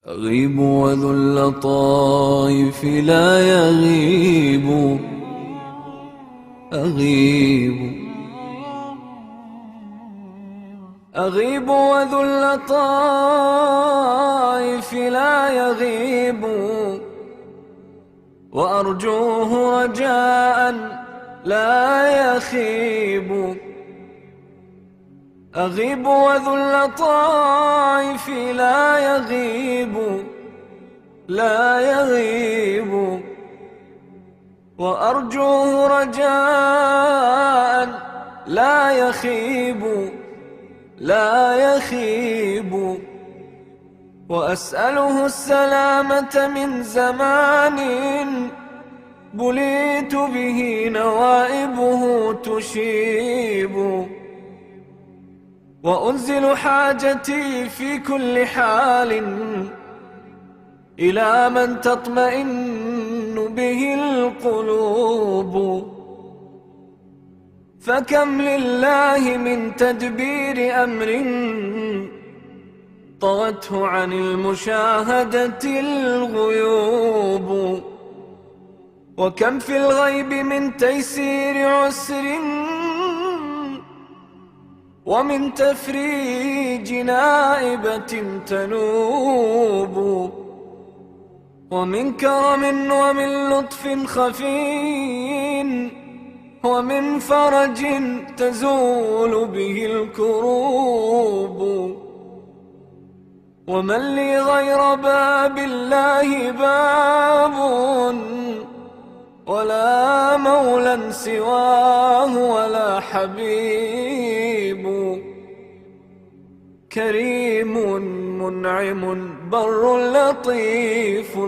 أغيب وذو اللطائف لا يغيب. أغيب أغيب وذو اللطائف لا يغيب، وأرجوه رجاء لا يخيب. أغيب وذو اللطائف لا يغيب، لا يغيب، وأرجوه رجاء لا يخيب، لا يخيب. وأسأله السلامة من زمان بليت به نوائبه تشيب، وأنزل حاجتي في كل حال إلى من تطمئن به القلوب. فكم لله من تدبير أمر طغته عن المشاهدة الغيوب، وكم في الغيب من تيسير عسر ومن تفريج نائبة تنوب، ومن كرم ومن لطف خفي ومن فرج تزول به الكروب. ومن لي غير باب الله باب، ولا مولى سواه ولا حبيب. كريم منعم بر لطيف،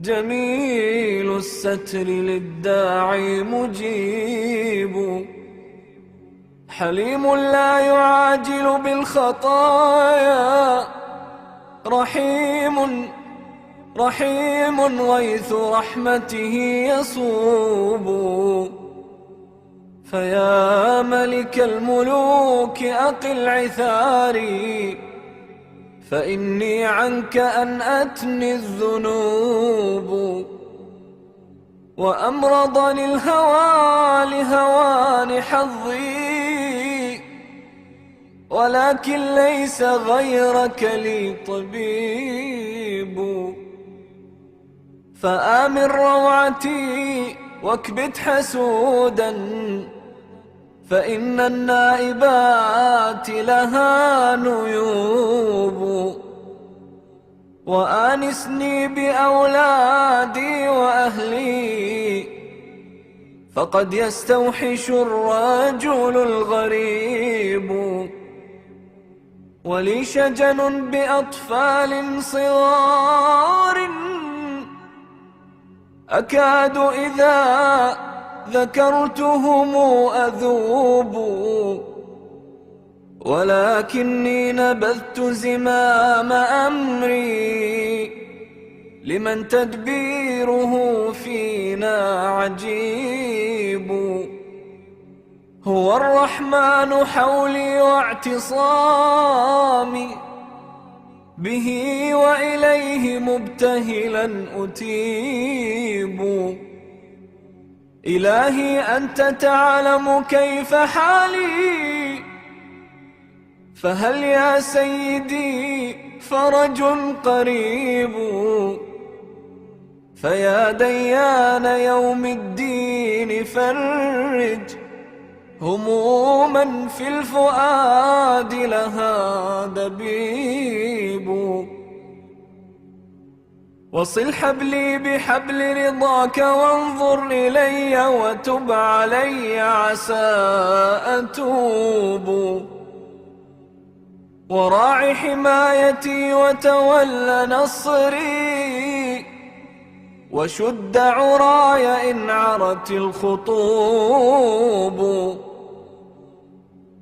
جميل الستر للداعي مجيب. حليم لا يعاجل بالخطايا، رحيم غيث رحمته يصوب. فيا ملك الملوك أقل عثاري، فإني عنك أنأتني الذنوب. وأمرضني الهوى لهوان حظي، ولكن ليس غيرك لي طبيب. فآمن روعتي واكبت حسودا، فإن النائبات لها نيوب. وآنسني بأولادي وأهلي، فقد يستوحش الرجل الغريب. ولي شجن بأطفال صغار، أكاد إذا ذكرتهم أذوب. ولكني نبذت زمام أمري لمن تدبيره فينا عجيب. هو الرحمن حولي واعتصامي، به وإليه مبتهلا أتيب. إلهي أنت تعلم كيف حالي، فهل يا سيدي فرج قريب. فيا ديان يوم الدين فرج هموما في الفؤاد لها دبيب. وصل حبلي بحبل رضاك وانظر إلي وتب علي عسى أتوب. وراع حمايتي وتول نصري، وشد عراي إن عرت الخطوب.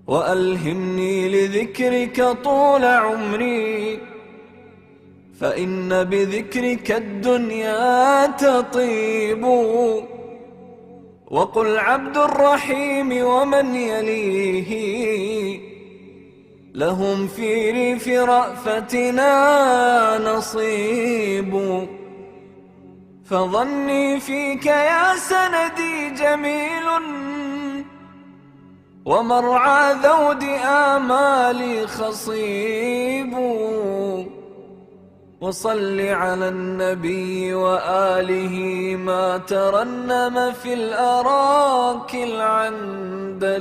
وألهمني لذكرك طول عمري، فإن بذكرك الدنيا تطيب. وقل عبد الرحيم ومن يليه لهم في ريف رأفتنا نصيب. فظني فيك يا سندي جميل، ومرعى ذود آمالي خصيب. وصل على النبي وآله ما ترنم في الأراك العندليب.